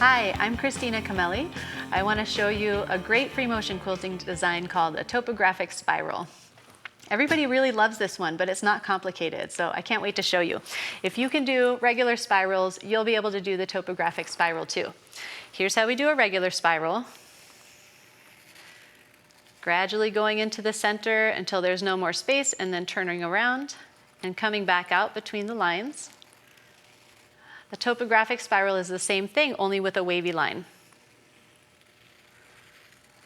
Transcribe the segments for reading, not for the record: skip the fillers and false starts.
Hi, I'm Christina Cameli. I want to show you a great free motion quilting design called a Topographic Spiral. Everybody really loves this one, but it's not complicated, so I can't wait to show you. If you can do regular spirals, you'll be able to do the Topographic Spiral too. Here's how we do a regular spiral. Gradually going into the center until there's no more space, and then turning around and coming back out between the lines. The topographic spiral is the same thing, only with a wavy line.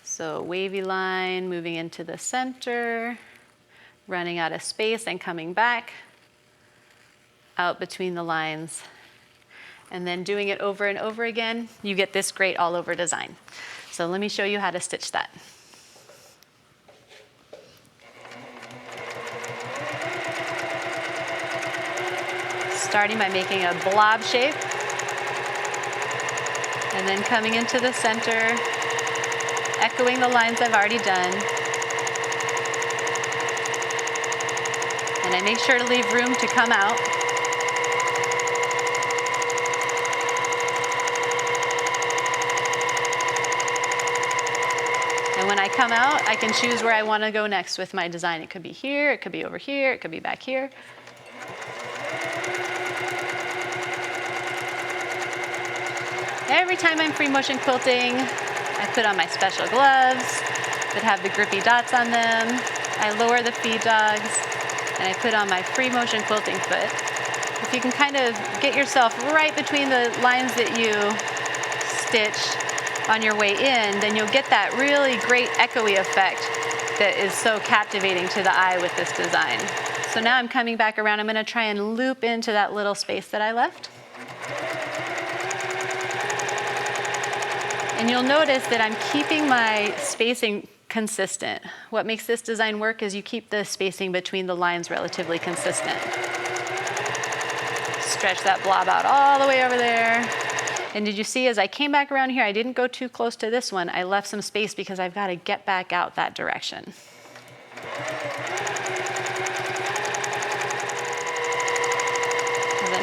So wavy line moving into the center, running out of space and coming back out between the lines. And then doing it over and over again, you get this great all over design. So let me show you how to stitch that. Starting by making a blob shape, and then coming into the center, echoing the lines I've already done. And I make sure to leave room to come out. And when I come out, I can choose where I want to go next with my design. It could be here, it could be over here, it could be back here. Every time I'm free motion quilting, I put on my special gloves that have the grippy dots on them. I lower the feed dogs, and I put on my free motion quilting foot. If you can kind of get yourself right between the lines that you stitch on your way in, then you'll get that really great echoey effect that is so captivating to the eye with this design. So now I'm coming back around. I'm going to try and loop into that little space that I left. And you'll notice that I'm keeping my spacing consistent. What makes this design work is you keep the spacing between the lines relatively consistent. Stretch that blob out all the way over there. And did you see as I came back around here, I didn't go too close to this one. I left some space because I've got to get back out that direction.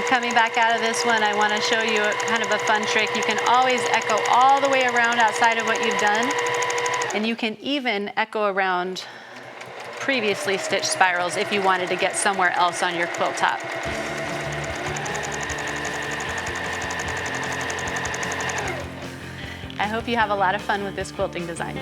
Coming back out of this one, I want to show you kind of a fun trick. You can always echo all the way around outside of what you've done, and you can even echo around previously stitched spirals if you wanted to get somewhere else on your quilt top. I hope you have a lot of fun with this quilting design.